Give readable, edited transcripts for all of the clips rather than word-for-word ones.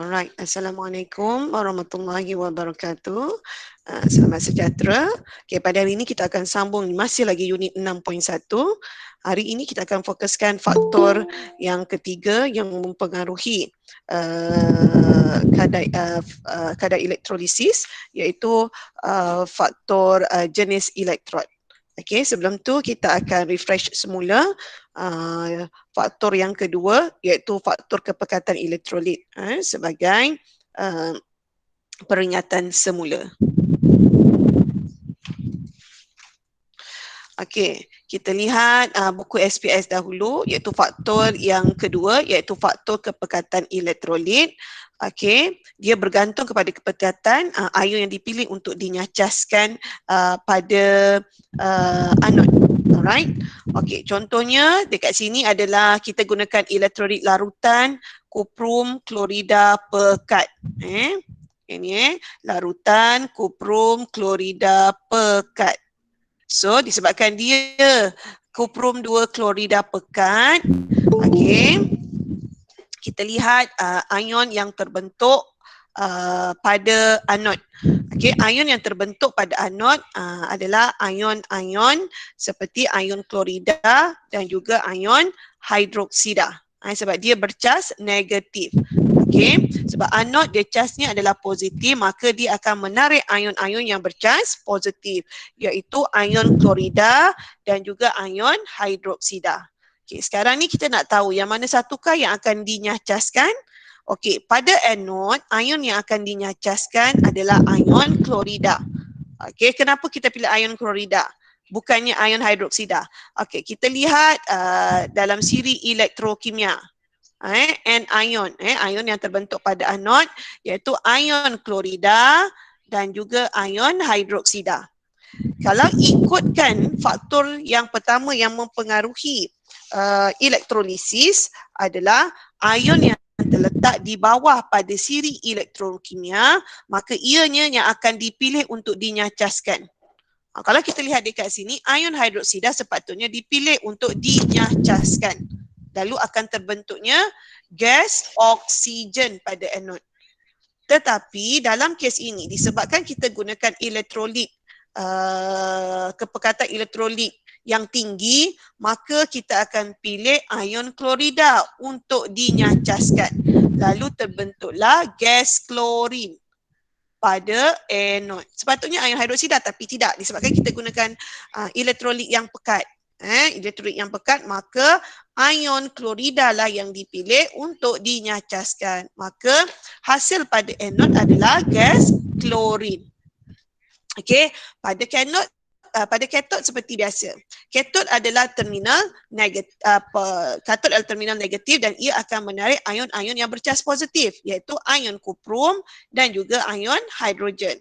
Alright, Assalamualaikum warahmatullahi wabarakatuh. Selamat sejahtera. Okay, pada hari ini kita akan sambung masih lagi unit 6.1. Hari ini kita akan fokuskan faktor yang ketiga yang mempengaruhi kadar elektrolisis, iaitu faktor jenis elektrod. Okay, sebelum tu kita akan refresh semula faktor yang kedua, iaitu faktor kepekatan elektrolit sebagai peringatan semula. Okey, kita lihat buku SPS dahulu, iaitu faktor yang kedua, iaitu faktor kepekatan elektrolit. Okey, dia bergantung kepada kepekatan ion yang dipilih untuk dinyacaskan pada anod. Alright. Okey, contohnya dekat sini adalah kita gunakan elektrolit larutan kuprum klorida pekat. Ini larutan kuprum klorida pekat. So disebabkan dia kuprum 2 klorida pekat, okey, kita lihat ion yang terbentuk pada anod. Okey, ion yang terbentuk pada anod adalah ion-ion seperti ion klorida dan juga ion hidroksida. Sebab dia bercas negatif. Okey, sebab anod dia casnya adalah positif, maka dia akan menarik ion-ion yang bercas positif, iaitu ion klorida dan juga ion hidroksida. Okey, sekarang ni kita nak tahu yang mana satukah yang akan dinyacaskan. Okey, pada anod, ion yang akan dinyacaskan adalah ion klorida. Okey, kenapa kita pilih ion klorida? Bukannya ion hidroksida. Okey, kita lihat dalam siri elektrokimia. Anion, ion yang terbentuk pada anod, iaitu ion klorida dan juga ion hidroksida. Kalau ikutkan faktor yang pertama yang mempengaruhi elektrolisis adalah ion yang terletak di bawah pada siri elektrokimia, maka ianya yang akan dipilih untuk dinyacaskan. Kalau kita lihat dekat sini, ion hidroksida sepatutnya dipilih untuk dinyacaskan. Lalu akan terbentuknya gas oksigen pada anod. Tetapi dalam kes ini, disebabkan kita gunakan elektrolit, kepekatan elektrolit yang tinggi, maka kita akan pilih ion klorida untuk dinyacaskan. Lalu terbentuklah gas klorin pada anod. Sepatutnya ion hidroksida, tapi tidak, disebabkan kita gunakan elektrolit yang pekat. Elektrolit yang pekat, maka ion klorida lah yang dipilih untuk dinyacaskan. Maka hasil pada anod adalah gas klorin. Okey, pada kanod, pada katod seperti biasa. Katod adalah terminal negatif, katod adalah terminal negatif dan ia akan menarik ion-ion yang bercas positif, iaitu ion kuprum dan juga ion hidrogen.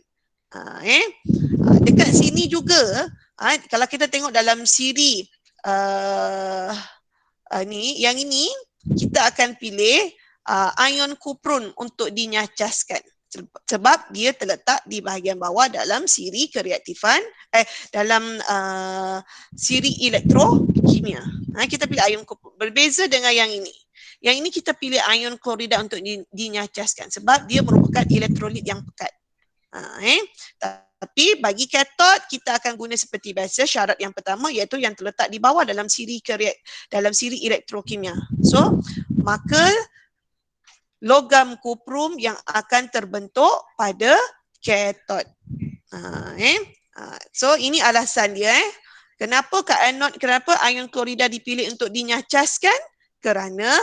Dekat sini juga, kalau kita tengok dalam siri yang ini, kita akan pilih ion kuprum untuk dinyacaskan. Sebab dia terletak di bahagian bawah dalam siri kereaktifan, dalam siri elektrokimia. Kita pilih ion kuprum. Berbeza dengan yang ini. Yang ini kita pilih ion klorida untuk dinyacaskan sebab dia merupakan elektrolit yang pekat. Tapi bagi katod kita akan guna seperti biasa, syarat yang pertama iaitu yang terletak di bawah dalam siri elektrokimia. So, maka logam kuprum yang akan terbentuk pada katod. So ini alasan dia. Kenapa ion klorida dipilih untuk dinyacaskan? Kerana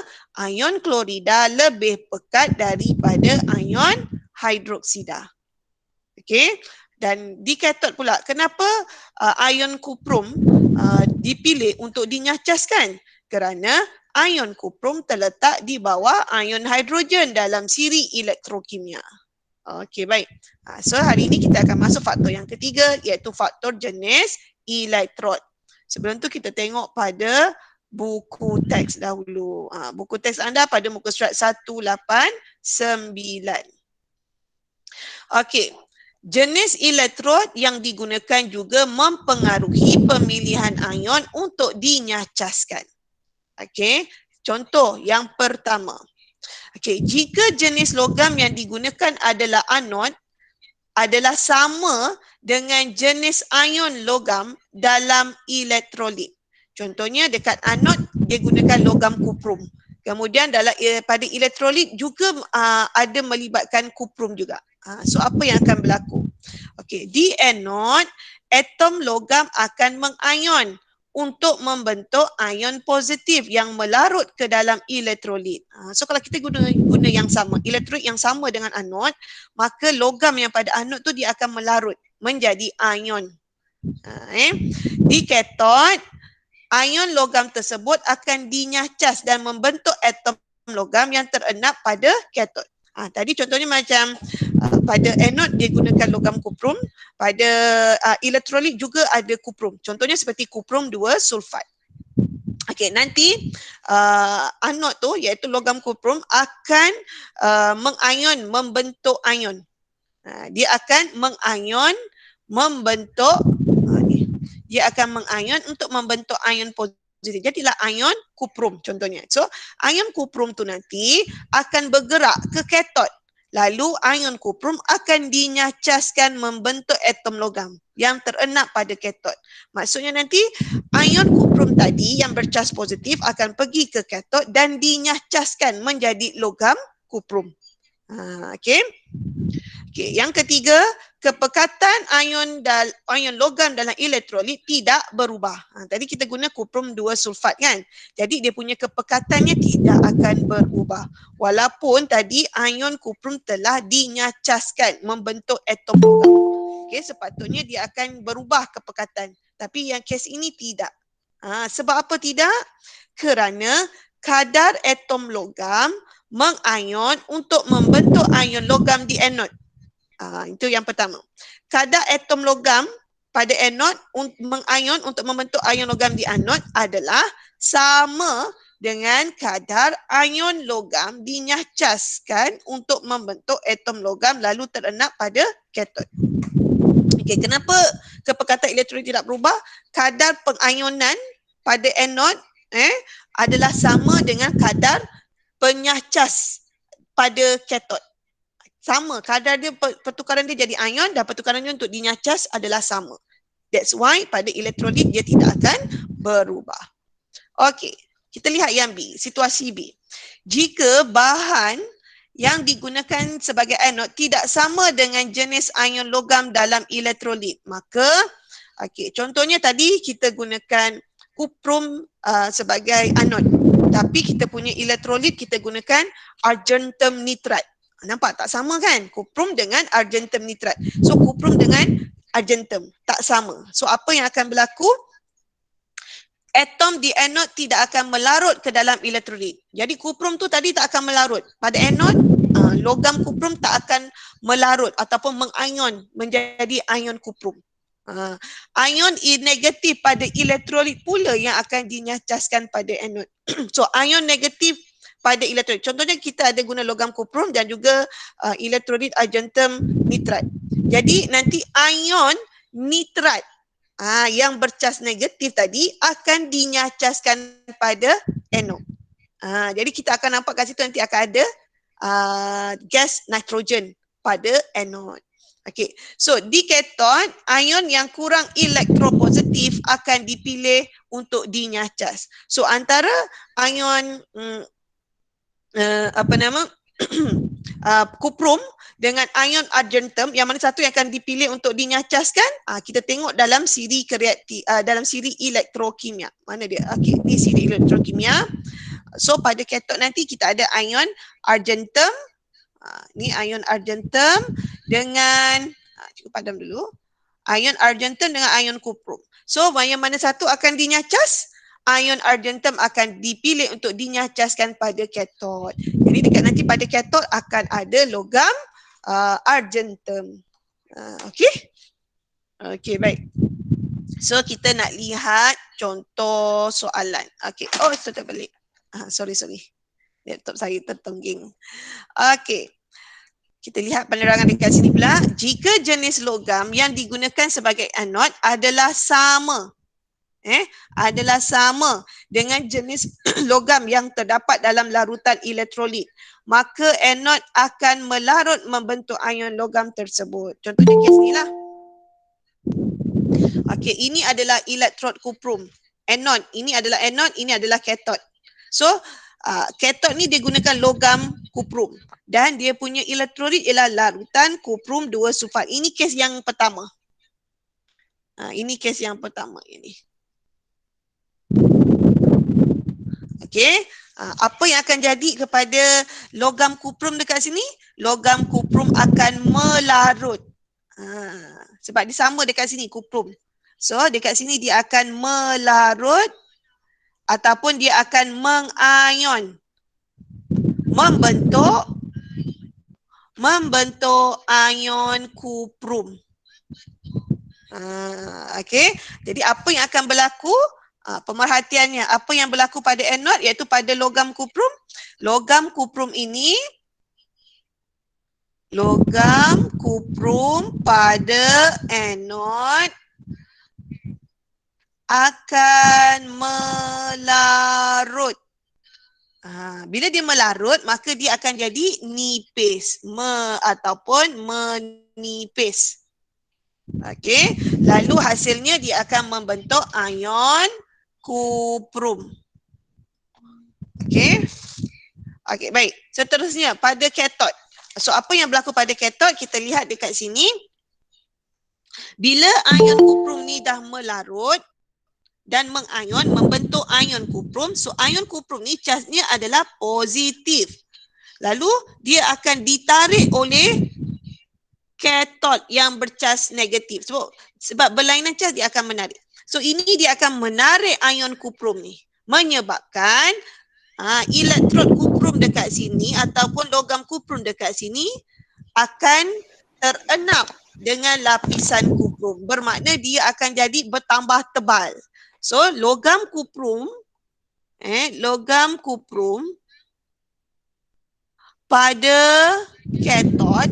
ion klorida lebih pekat daripada ion hidroksida. Okey. Dan di katod pula, kenapa ion kuprum dipilih untuk dinyacaskan? Kerana ion kuprum terletak di bawah ion hidrogen dalam siri elektrokimia. Okey, baik. So hari ini kita akan masuk faktor yang ketiga, iaitu faktor jenis elektrod. Sebelum tu kita tengok pada buku teks dahulu. Buku teks anda pada muka surat 189. Okey. Jenis elektrod yang digunakan juga mempengaruhi pemilihan ion untuk dinyacaskan. Okey, contoh yang pertama. Okey, jika jenis logam yang digunakan adalah anod adalah sama dengan jenis ion logam dalam elektrolit. Contohnya dekat anod dia gunakan logam kuprum. Kemudian dalam pada elektrolit juga ada melibatkan kuprum juga. So apa yang akan berlaku? Okey, di anod atom logam akan mengion untuk membentuk ion positif yang melarut ke dalam elektrolit. So kalau kita guna yang sama, elektrolit yang sama dengan anod, maka logam yang pada anod tu dia akan melarut menjadi ion. Di katod, ion logam tersebut akan dinyacas dan membentuk atom logam yang terenap pada katod. Tadi contohnya macam pada anod dia gunakan logam kuprum, pada elektrolit juga ada kuprum. Contohnya seperti kuprum 2 sulfat. Okey, nanti anod tu iaitu logam kuprum akan mengion, membentuk ion. Dia akan mengion, membentuk dia akan mengion untuk membentuk ion positif. Jadilah ion kuprum contohnya. So, ion kuprum tu nanti akan bergerak ke katod. Lalu ion kuprum akan dinyacaskan membentuk atom logam yang terenap pada katod. Maksudnya nanti ion kuprum tadi yang bercas positif akan pergi ke katod dan dinyacaskan menjadi logam kuprum. Okey. Okey, yang ketiga, kepekatan ion logam dalam elektrolit tidak berubah. Tadi kita guna kuprum 2 sulfat kan. Jadi dia punya kepekatannya tidak akan berubah. Walaupun tadi ion kuprum telah dinyacaskan membentuk atom logam. Okey, sepatutnya dia akan berubah kepekatan. Tapi yang kes ini tidak. Sebab apa tidak? Kerana kadar atom logam mengion untuk membentuk ion logam di anod. Itu yang pertama. Kadar atom logam pada anod mengion untuk membentuk ion logam di anod adalah sama dengan kadar ion logam dinyacaskan untuk membentuk atom logam lalu terenap pada katod. Okey, kenapa kepekatan elektrolit tidak berubah? Kadar pengionan pada anod adalah sama dengan kadar penyacas pada katod. Sama, kadar dia, pertukaran dia jadi ion dan pertukaran dia untuk dinyacas adalah sama. That's why pada elektrolit dia tidak akan berubah. Okey, kita lihat yang B, situasi B. Jika bahan yang digunakan sebagai anod tidak sama dengan jenis ion logam dalam elektrolit, maka contohnya tadi kita gunakan kuprum sebagai anod. Tapi kita punya elektrolit kita gunakan argentum nitrat. Nampak tak sama kan? Kuprum dengan argentum nitrat. So kuprum dengan argentum tak sama. So apa yang akan berlaku? Atom di anod tidak akan melarut ke dalam elektrolit. Jadi kuprum tu tadi tak akan melarut. Pada anod logam kuprum tak akan melarut ataupun mengion menjadi ion kuprum. Ion negatif pada elektrolit pula yang akan dinyacaskan pada anod. So ion negatif pada elektrolit. Contohnya kita ada guna logam kuprum dan juga elektrolit argentum nitrat. Jadi nanti ion nitrat yang bercas negatif tadi akan dinyacaskan pada anod. Jadi kita akan nampak kat situ nanti akan ada gas nitrogen pada anod. Okey. So di katod, ion yang kurang elektropositif akan dipilih untuk dinyacas. So antara ion kuprum dengan ion argentum, yang mana satu yang akan dipilih untuk dinyacaskan? Kita tengok dalam siri dalam siri elektrokimia. Mana dia? Okey, ni siri elektrokimia. So pada katod nanti kita ada ion argentum. Ni ion argentum dengan cukup padam dulu. Ion argentum dengan ion kuprum. So yang mana satu akan dinyacas? Ion argentum akan dipilih untuk dinyacaskan pada katod. Jadi dekat nanti pada katod akan ada logam argentum. Okey? Okey, baik. So kita nak lihat contoh soalan. Okey. Oh, sudah balik. Sorry. Laptop saya tertongging. Okey. Kita lihat penerangan dekat sini pula. Jika jenis logam yang digunakan sebagai anod adalah sama. adalah sama dengan jenis logam yang terdapat dalam larutan elektrolit, maka anod akan melarut membentuk ion logam tersebut. Contohnya kes ni lah. Okey, ini adalah elektrod kuprum. Anod, ini adalah anod, ini adalah katod. So, katod ni dia gunakan logam kuprum dan dia punya elektrolit ialah larutan kuprum 2 sulfat. Ini kes yang pertama. Ini kes yang pertama ini. Okey, apa yang akan jadi kepada logam kuprum dekat sini? Logam kuprum akan melarut. Sebab dia sama dekat sini kuprum. So dekat sini dia akan melarut ataupun dia akan mengion, membentuk ion kuprum. Okey, jadi apa yang akan berlaku? Pemerhatiannya, apa yang berlaku pada anod iaitu pada logam kuprum. Logam kuprum ini, logam kuprum pada anod akan melarut. Bila dia melarut, maka dia akan jadi nipis ataupun menipis. Okey, lalu hasilnya dia akan membentuk ion kuprum. Okey. Okey, baik. Seterusnya pada katod. So apa yang berlaku pada katod kita lihat dekat sini. Bila ion kuprum ni dah melarut dan mengion membentuk ion kuprum, so ion kuprum ni charge-nya adalah positif. Lalu dia akan ditarik oleh katod yang bercas negatif. Sebab berlainan cas dia akan menarik. So ini dia akan menarik ion kuprum ni, menyebabkan elektrod kuprum dekat sini ataupun logam kuprum dekat sini akan terenap dengan lapisan kuprum. Bermakna dia akan jadi bertambah tebal. So logam kuprum pada katod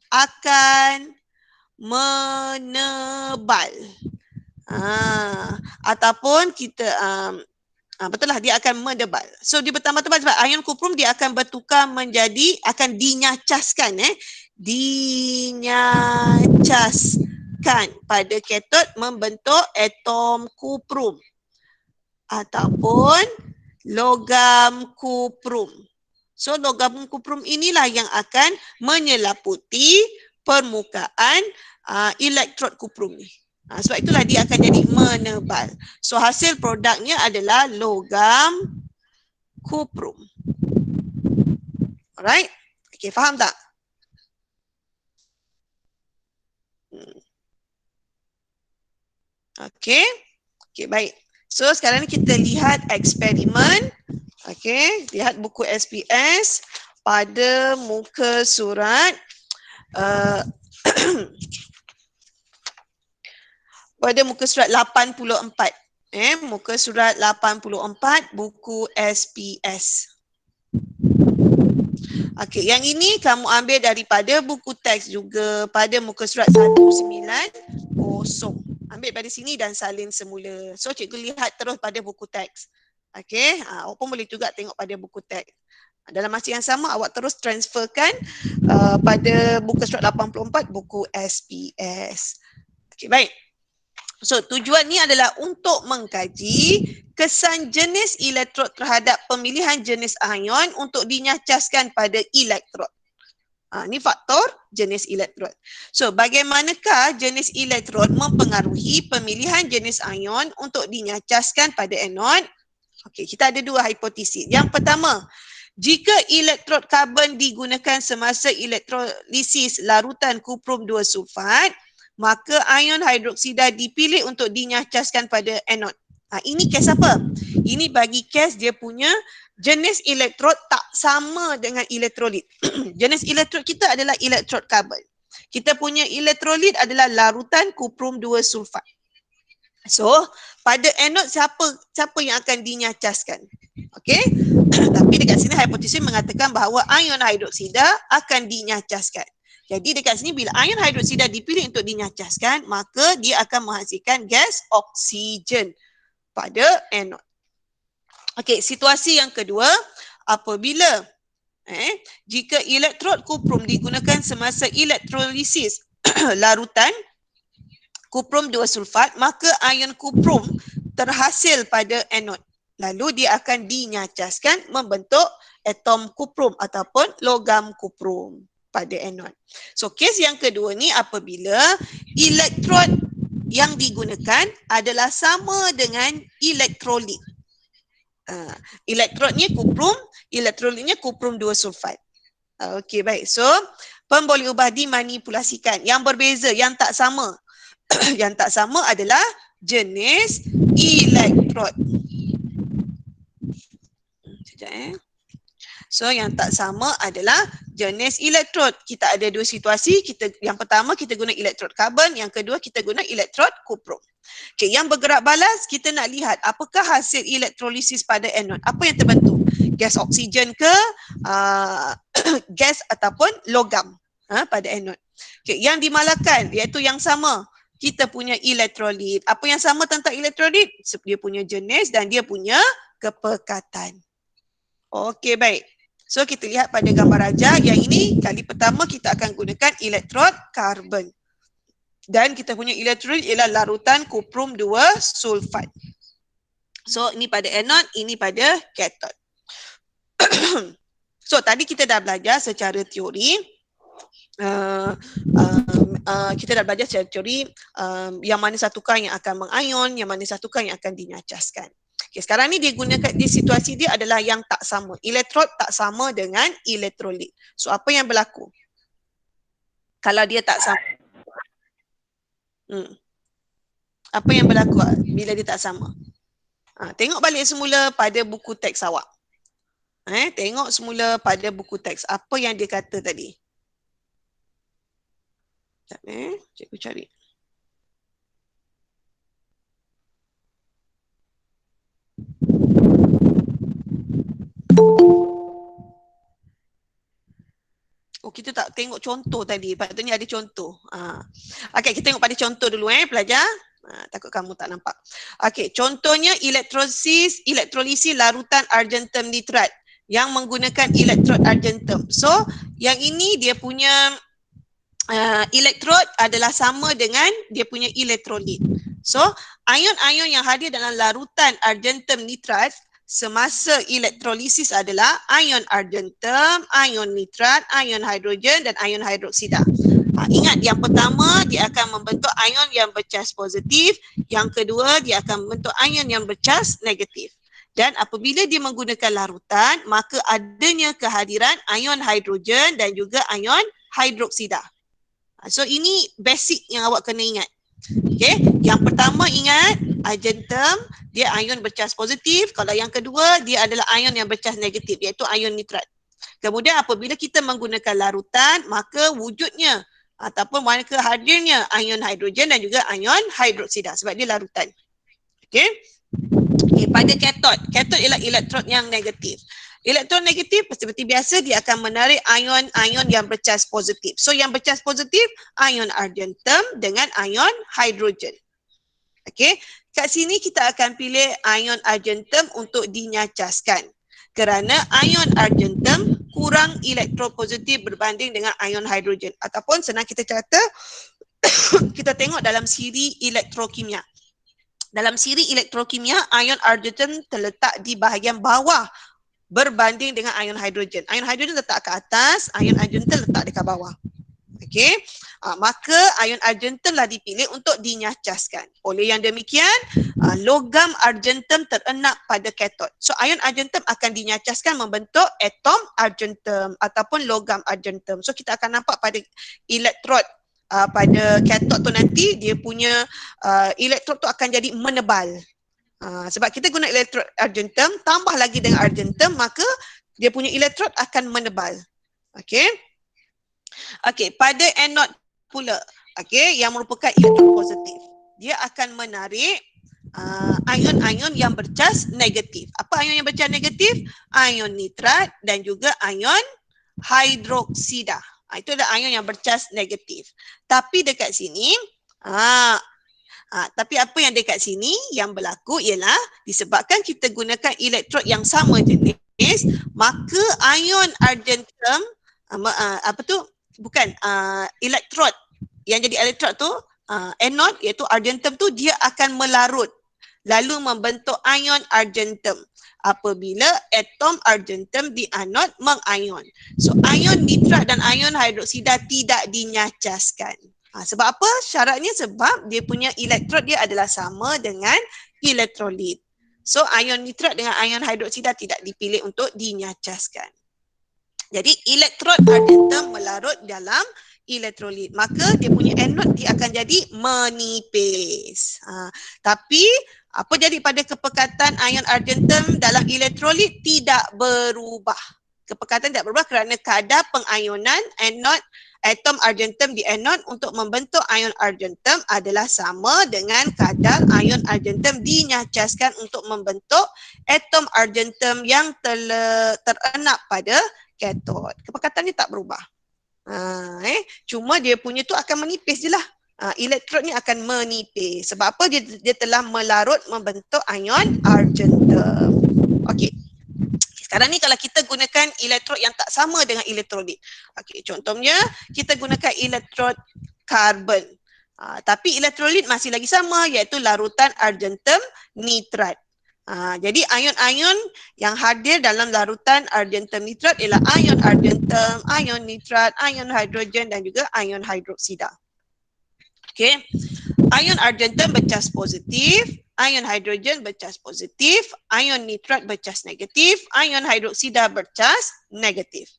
akan menebal. Ataupun kita betul lah, dia akan mendebal. So dia bertambah tebal sebab ion kuprum dia akan bertukar menjadi, akan dinyacaskan dinyacaskan pada katod membentuk atom kuprum ataupun logam kuprum. So logam kuprum inilah yang akan menyelaputi permukaan elektrod kuprum ni. Sebab itulah dia akan jadi menebal. So hasil produknya adalah logam kuprum. Alright? Okay, faham tak? Okay. Okay, baik. So sekarang ni kita lihat eksperimen. Okay, lihat buku SPS pada muka surat pada muka surat 84. Muka surat 84 buku SPS. Okey, yang ini kamu ambil daripada buku teks juga pada muka surat 190. Ambil pada sini dan salin semula. So cikgu lihat terus pada buku teks. Okey, awak pun boleh juga tengok pada buku teks. Dalam masa yang sama awak terus transferkan pada muka surat 84 buku SPS. Okey, baik. So tujuan ni adalah untuk mengkaji kesan jenis elektrod terhadap pemilihan jenis ion untuk dinyacaskan pada elektrod. Ni faktor jenis elektrod. So bagaimanakah jenis elektrod mempengaruhi pemilihan jenis ion untuk dinyacaskan pada anod? Okey, kita ada dua hipotesis. Yang pertama, jika elektrod karbon digunakan semasa elektrolisis larutan kuprum 2 sulfat, maka ion hidroksida dipilih untuk dinyacaskan pada anod. Ini kes apa? Ini bagi kes dia punya jenis elektrod tak sama dengan elektrolit. Jenis elektrod kita adalah elektrod karbon. Kita punya elektrolit adalah larutan kuprum 2 sulfat. So, pada anod siapa yang akan dinyacaskan? Okey. Tapi dekat sini hipotesis mengatakan bahawa ion hidroksida akan dinyacaskan. Jadi dekat sini bila ion hidroksida dipilih untuk dinyacaskan, maka dia akan menghasilkan gas oksigen pada anod. Okey, situasi yang kedua, apabila jika elektrod kuprum digunakan semasa elektrolisis larutan kuprum 2 sulfat, maka ion kuprum terhasil pada anod. Lalu dia akan dinyacaskan membentuk atom kuprum ataupun logam kuprum pada anod. So kes yang kedua ni apabila elektrod yang digunakan adalah sama dengan elektrolit. Elektrodnya kuprum, elektrolitnya kuprum 2 sulfat. Okey, baik. So PEM boleh ubah dimanipulasikan. Yang berbeza, yang tak sama. Yang tak sama adalah jenis elektrod. Sekejap. So yang tak sama adalah jenis elektrod. Kita ada dua situasi. Yang pertama kita guna elektrod karbon, yang kedua kita guna elektrod kuprum. Okey, yang bergerak balas kita nak lihat apakah hasil elektrolisis pada anod. Apa yang terbentuk? Gas oksigen ke gas ataupun logam pada anod. Okey, yang dimalakan iaitu yang sama. Kita punya elektrolit. Apa yang sama tentang elektrolit? Dia punya jenis dan dia punya kepekatan. Okey, baik. So kita lihat pada gambar rajah yang ini kali pertama kita akan gunakan elektrod karbon. Dan kita punya elektrolit ialah larutan kuprum 2 sulfat. So ini pada anod, ini pada katot. So tadi kita dah belajar secara teori. Kita dah belajar secara teori yang mana satukah yang akan mengayon, yang mana satukah yang akan dinyacaskan. Okay, sekarang ni dia gunakan di situasi dia adalah yang tak sama. Elektrod tak sama dengan elektrolit. So apa yang berlaku? Kalau dia tak sama. Apa yang berlaku bila dia tak sama? Tengok balik semula pada buku teks awak. Tengok semula pada buku teks. Apa yang dia kata tadi? Sekejap, cikgu cari. Oh, kita tak tengok contoh tadi. Patutnya ada contoh. Okey, kita tengok pada contoh dulu pelajar. Takut kamu tak nampak. Okey, contohnya elektrolisis larutan argentum nitrat yang menggunakan elektrod argentum. So, yang ini dia punya elektrod adalah sama dengan dia punya elektrolit. So, ion-ion yang hadir dalam larutan argentum nitrat semasa elektrolisis adalah ion argentum, ion nitrat, ion hidrogen dan ion hidroksida. Ingat yang pertama dia akan membentuk ion yang bercas positif, yang kedua dia akan membentuk ion yang bercas negatif. Dan apabila dia menggunakan larutan, maka adanya kehadiran ion hidrogen dan juga ion hidroksida. So ini basic yang awak kena ingat. Okay, yang pertama ingat argentum dia ion bercas positif. Kalau yang kedua dia adalah ion yang bercas negatif iaitu ion nitrat. Kemudian apabila kita menggunakan larutan maka wujudnya ataupun mana hadirnya ion hidrogen dan juga ion hidroksida sebab dia larutan. Okay. Pada katot ialah elektrod yang negatif. Elektron negatif seperti biasa dia akan menarik ion-ion yang bercas positif. So yang bercas positif ion argentum dengan ion hidrogen. Okey, kat sini kita akan pilih ion argentum untuk dinyacaskan. Kerana ion argentum kurang elektropositif berbanding dengan ion hidrogen ataupun senang kita kata kita tengok dalam siri elektrokimia. Dalam siri elektrokimia ion argentum terletak di bahagian bawah berbanding dengan ion hidrogen. Ion hidrogen letak ke atas, ion argentum letak dekat bawah. Okey. Maka ion argentum lah dipilih untuk dinyacaskan. Oleh yang demikian, logam argentum terenak pada katot. So ion argentum akan dinyacaskan membentuk atom argentum ataupun logam argentum. So kita akan nampak pada elektrod pada katot tu nanti dia punya elektrod tu akan jadi menebal. Sebab kita guna elektrod argentum, tambah lagi dengan argentum, maka dia punya elektrod akan menebal. Okey. Okey, pada anod pula, okey, yang merupakan elektron positif. Dia akan menarik ion-ion yang bercas negatif. Apa ion yang bercas negatif? Ion nitrat dan juga ion hidroksida. Itu adalah ion yang bercas negatif. Tapi dekat sini, tapi apa yang dekat sini yang berlaku ialah disebabkan kita gunakan elektrod yang sama jenis, maka ion argentum elektrod yang jadi elektrod tu anode iaitu argentum tu dia akan melarut lalu membentuk ion argentum apabila atom argentum di anod mengion. So ion nitrat dan ion hidroksida tidak dinyacaskan. Sebab apa? Syaratnya sebab dia punya elektrod dia adalah sama dengan elektrolit. So ion nitrat dengan ion hidroksida tidak dipilih untuk dinyacaskan. Jadi elektrod argentum melarut dalam elektrolit. Maka dia punya anode dia akan jadi menipis. Tapi apa jadi pada kepekatan ion argentum dalam elektrolit? Tidak berubah. Kepekatan tidak berubah kerana kadar pengionan anode atom argentum di anode untuk membentuk ion argentum adalah sama dengan kadar ion argentum dinyacaskan untuk membentuk atom argentum yang terenap pada katod. Kepekatannya tak berubah. Cuma dia punya tu akan menipis je lah. Elektron ni akan menipis. Sebab apa? Dia telah melarut membentuk ion argentum. Okey. Sekarang ni kalau kita gunakan elektrod yang tak sama dengan elektrolit. Okey, contohnya kita gunakan elektrod karbon. Tapi elektrolit masih lagi sama iaitu larutan argentum nitrat. Jadi ion-ion yang hadir dalam larutan argentum nitrat ialah ion argentum, ion nitrat, ion hidrogen dan juga ion hidroksida. Okey. Ion argentum bercas positif, ion hidrogen bercas positif, ion nitrat bercas negatif, ion hidroksida bercas negatif.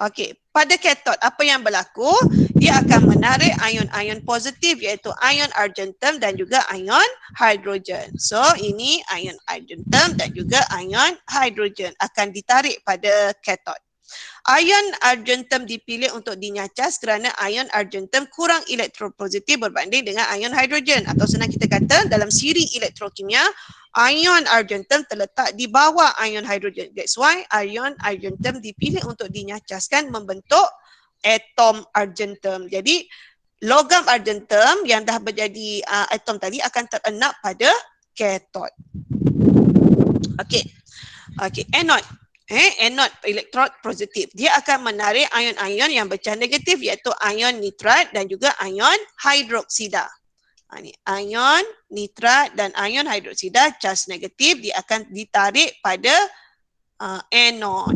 Okey, pada katod apa yang berlaku? Dia akan menarik ion-ion positif iaitu ion argentum dan juga ion hidrogen. So, ini ion argentum dan juga ion hidrogen akan ditarik pada katod. Ion argentum dipilih untuk dinyacas kerana ion argentum kurang elektropositif berbanding dengan ion hidrogen. Atau senang kita kata dalam siri elektrokimia, ion argentum terletak di bawah ion hidrogen. That's why ion argentum dipilih untuk dinyacaskan membentuk atom argentum. Jadi logam argentum yang dah menjadi atom tadi akan terenap pada katod. Okey. Okey, anode. Anode elektrod positif. Dia akan menarik ion-ion yang bercas negatif iaitu ion nitrat dan juga ion hidroksida. Ini ion nitrat dan ion hidroksida cas negatif dia akan ditarik pada anode.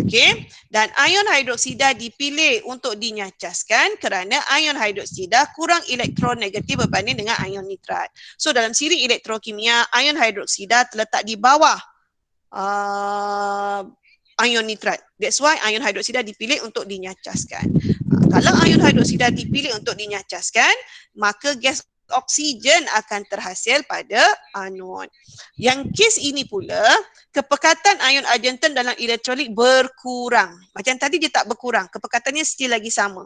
Okey. Dan ion hidroksida dipilih untuk dinyacaskan kerana ion hidroksida kurang elektronegatif berbanding dengan ion nitrat. So dalam siri elektrokimia ion hidroksida terletak di bawah ion nitrat. That's why ion hidroksida dipilih untuk dinyacaskan. Kalau ion hidroksida dipilih untuk dinyacaskan, maka gas oksigen akan terhasil pada anod. Yang kes ini pula, kepekatan ion argentum dalam elektrolit berkurang. Macam tadi dia tak berkurang, kepekatannya still lagi sama.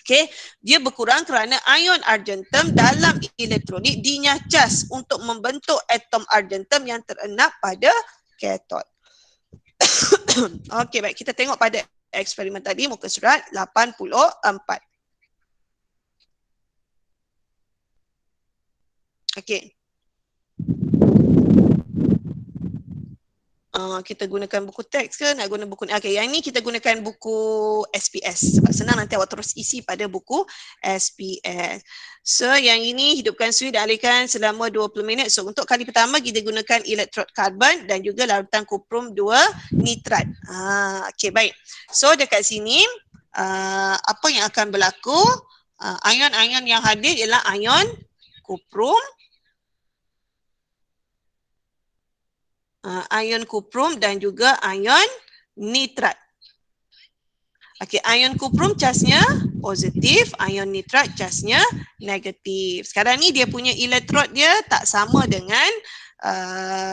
Okay, dia berkurang kerana ion argentum dalam elektrolit dinyacas untuk membentuk atom argentum yang terenap pada katod. Okey, baik, kita tengok pada eksperimen tadi muka surat 84. Okey. Kita gunakan buku teks ke nak guna buku ni? Okey, yang ni kita gunakan buku SPS sebab senang nanti awak terus isi pada buku SPS. So yang ini hidupkan suih dan alihkan selama 20 minit. So untuk kali pertama kita gunakan elektrod karbon dan juga larutan kuprum 2 nitrat. Okey, baik. So dekat sini apa yang akan berlaku? Ion-ion yang hadir ialah ion kuprum, ion kuprum dan juga ion nitrat. Okey, ion kuprum casnya positif, ion nitrat casnya negatif. Sekarang ni dia punya elektrod dia tak sama dengan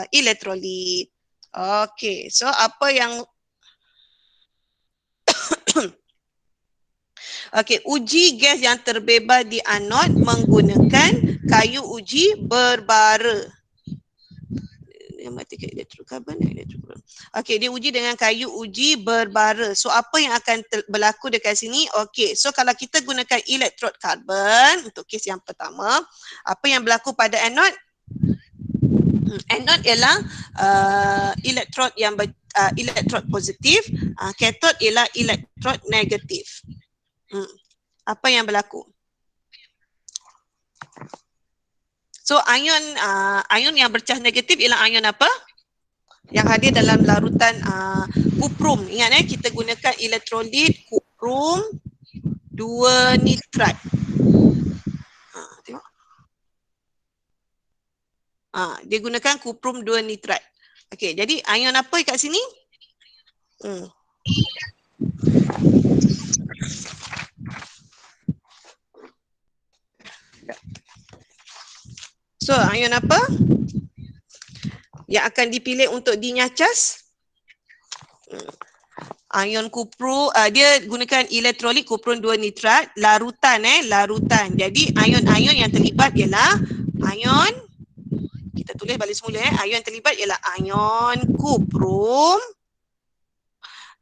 elektrolit. Okey, so apa yang okey, uji gas yang terbebas di anod menggunakan kayu uji berbara. dengan matikan elektrokarbon dan elektrokarbon. Okey, dia uji dengan kayu uji berbara. So apa yang akan berlaku dekat sini? Okey, so kalau kita gunakan elektrod karbon untuk kes yang pertama, apa yang berlaku pada anode? Anode ialah elektrod yang elektrod positif, kathod ialah elektrod negatif. Apa yang berlaku? So ion yang bercas negatif ialah ion apa? Yang hadir dalam larutan kuprum. Ingat kita gunakan elektrolit kuprum 2 nitrat. Tengok. Dia gunakan kuprum 2 nitrat. Okey, jadi ion apa kat sini? So, ion apa yang akan dipilih untuk dinyacas? Ion kuprum, dia gunakan elektrolit kuprum 2 nitrat, larutan larutan. Jadi ion-ion yang terlibat ialah ion, kita tulis balik semula ion yang terlibat ialah ion kuprum,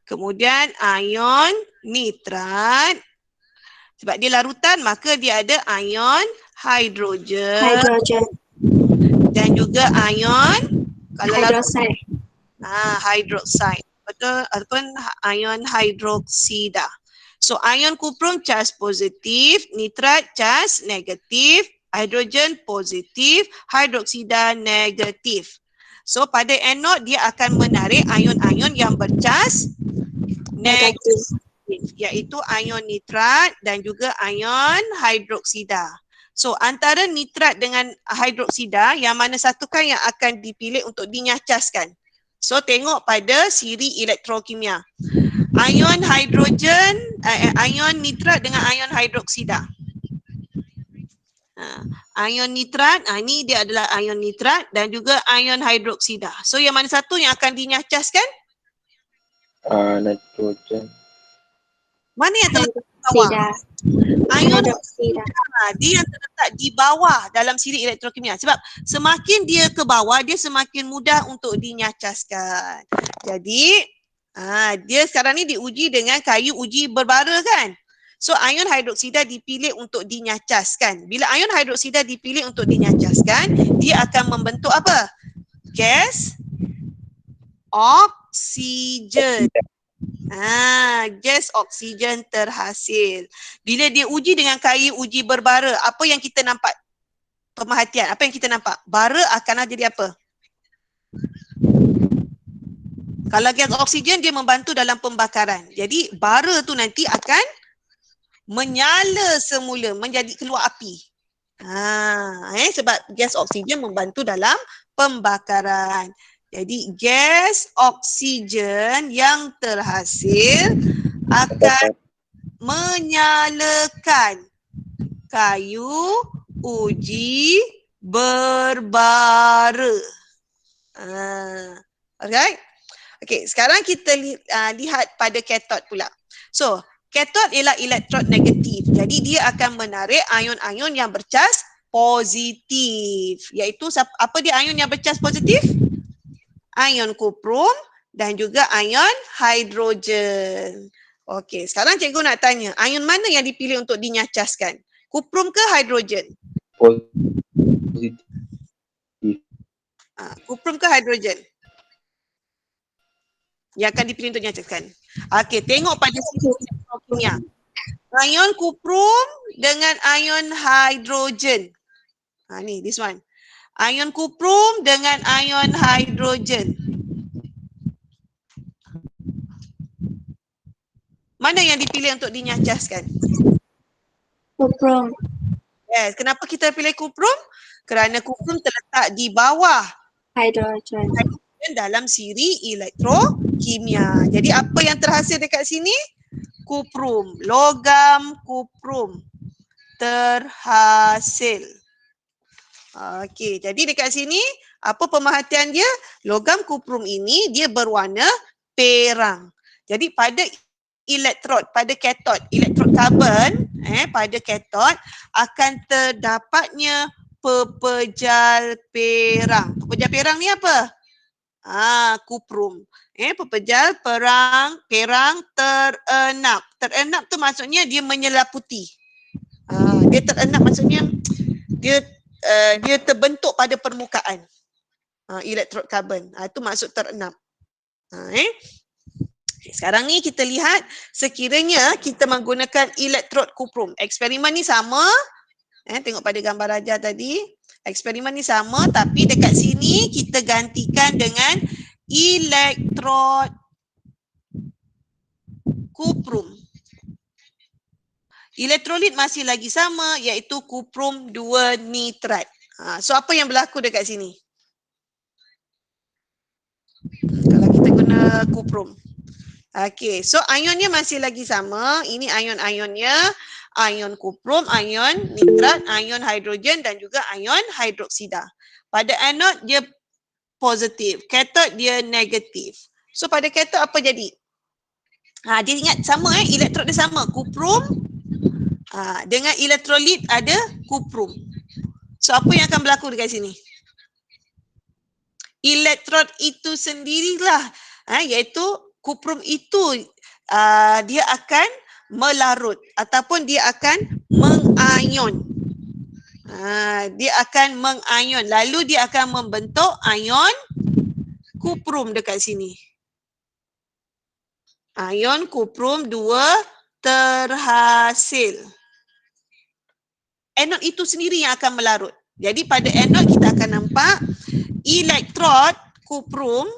kemudian ion nitrat. Sebab dia larutan maka dia ada ion hidrogen. Dan juga ion hidroksida. Hidroksida. Betul, ataupun ion hidroksida. So ion kuprum charge positif, nitrat charge negatif, hidrogen positif, hidroksida negatif. So pada anode dia akan menarik ion-ion yang bercas negatif, iaitu ion nitrat dan juga ion hidroksida. So antara nitrat dengan hidroksida, yang mana satukah yang akan dipilih untuk dinyacaskan? So tengok pada siri elektrokimia. Ion hidrogen, ion nitrat dengan ion hidroksida. Ion nitrat, ini dia adalah ion nitrat dan juga ion hidroksida. So yang mana satu yang akan dinyacaskan? Nitrogen. Mana yang terletak di bawah? Ion hidroksida. Dia yang terletak di bawah dalam siri elektrokimia. Sebab semakin dia ke bawah, dia semakin mudah untuk dinyacaskan. Jadi, dia sekarang ni diuji dengan kayu uji berbara kan? So, ion hidroksida dipilih untuk dinyacaskan. Bila ion hidroksida dipilih untuk dinyacaskan, dia akan membentuk apa? Gas oksigen. Gas oksigen terhasil. Bila dia uji dengan kayu uji berbara, apa yang kita nampak? Pemerhatian, apa yang kita nampak? Bara akan jadi apa? Kalau gas oksigen dia membantu dalam pembakaran. Jadi bara tu nanti akan menyala semula, menjadi keluar api. Sebab gas oksigen membantu dalam pembakaran. Jadi gas oksigen yang terhasil akan menyalakan kayu uji berbara. Alright. Okey, sekarang kita lihat pada kathod pula. So, kathod ialah elektrod negatif. Jadi dia akan menarik ion-ion yang bercas positif. Iaitu apa dia ion yang bercas positif? Ion kuprum dan juga ion hidrogen. Okey, sekarang cikgu nak tanya, ion mana yang dipilih untuk dinyacaskan? Kuprum ke hidrogen? Positif. Kuprum ke hidrogen? Yang akan dipilih untuk dinyacaskan. Okey, tengok pada sisi kimia. Ion kuprum dengan ion hidrogen. Ni, this one. Ion kuprum dengan ion hidrogen. Mana yang dipilih untuk dinyacaskan? Kuprum. Yes, kenapa kita pilih kuprum? Kerana kuprum terletak di bawah Hidrogen. Dalam siri elektrokimia. Jadi apa yang terhasil dekat sini? Kuprum. Logam kuprum terhasil. Okey, jadi dekat sini apa pemerhatian dia? Logam kuprum ini dia berwarna perang. Jadi pada elektrod, pada kathod, elektrod karbon pada kathod akan terdapatnya pepejal perang. Pepejal perang ni apa? Kuprum. Pepejal perang terenap. Terenap tu maksudnya dia menyelaputi. Dia terenap maksudnya dia terbentuk pada permukaan. Elektrod karbon. Itu maksud terenap. Sekarang ni kita lihat sekiranya kita menggunakan elektrod kuprum. Eksperimen ni sama. Tengok pada gambar Raja tadi. Eksperimen ni sama tapi dekat sini kita gantikan dengan elektrod kuprum. Elektrolit masih lagi sama iaitu kuprum 2 nitrat. So apa yang berlaku dekat sini? Kalau kita guna kuprum. Okey, so ionnya masih lagi sama. Ini ion-ionnya. Ion kuprum, ion nitrat, ion hidrogen dan juga ion hidroksida. Pada anod dia positif, kathod dia negatif. So pada kathod apa jadi? Dia ingat sama elektron dia sama, kuprum dengan elektrolit ada kuprum. So apa yang akan berlaku dekat sini? Elektron itu sendirilah iaitu kuprum itu dia akan melarut ataupun dia akan mengion. Dia akan mengion lalu dia akan membentuk ion kuprum dekat sini. Ion kuprum 2 terhasil. Anod itu sendiri yang akan melarut. Jadi pada anod kita akan nampak elektrod kuprum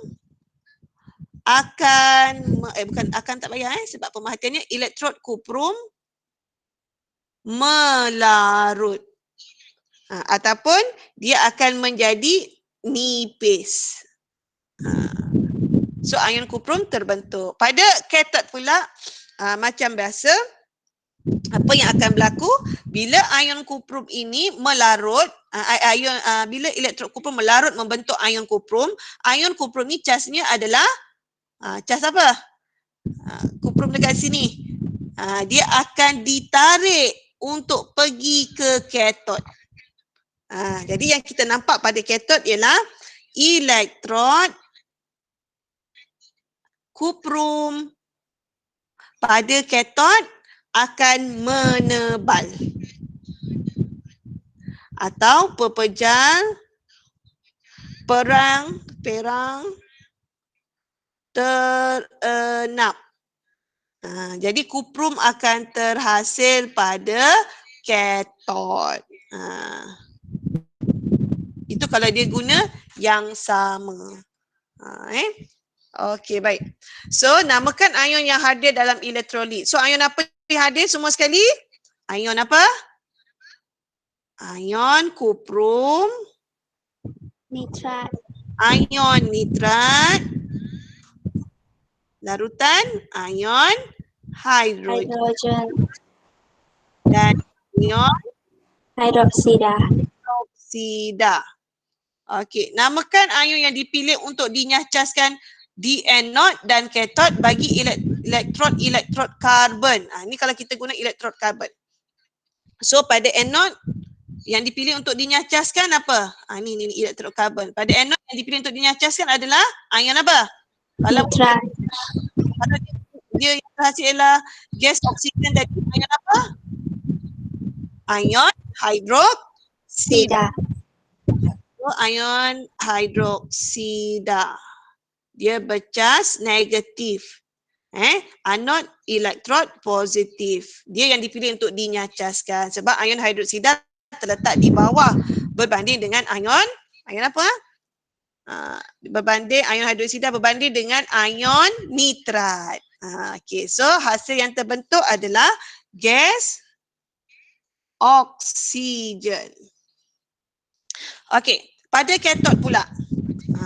bukan tak payah sebab pemerhatiannya elektrod kuprum melarut ataupun dia akan menjadi nipis. So ion kuprum terbentuk. Pada kathod pula macam biasa apa yang akan berlaku bila ion kuprum ini melarut bila elektrod kuprum melarut membentuk ion kuprum ni casnya adalah cas apa? Kuprum dekat sini. Dia akan ditarik untuk pergi ke kathod. Jadi yang kita nampak pada kathod ialah elektrod kuprum pada kathod akan menebal atau pepejal perang terenap. Jadi kuprum akan terhasil pada kathod. Itu kalau dia guna yang sama. Okey, baik. So namakan ion yang hadir dalam elektrolit. So ion apa yang hadir semua sekali? Ion apa? Ion kuprum, Nitrat. ion nitrat, larutan ion hidrogen Hidrogen. dan ion Hidroksida. hidroksida. Okey, namakan ion yang dipilih untuk dinyahcaskan di anod dan kathod bagi elektrod karbon. Ini kalau kita guna elektrod karbon. So pada anod yang dipilih untuk dinyahcaskan apa? Ini elektrod karbon. Pada anod yang dipilih untuk dinyahcaskan adalah ion apa? Nitrat. Kalau dia yang terhasil ialah gas oksigen dan ion apa? Ion hidroksida. So, ion hidroksida. Dia bercas negatif. Anod elektrod positif. Dia yang dipilih untuk dinyahcaskan sebab ion hidroksida terletak di bawah berbanding dengan ion apa? Ion hidroksida berbanding dengan ion nitrat. Okey, so hasil yang terbentuk adalah gas oksigen. Okey, pada kathod pula.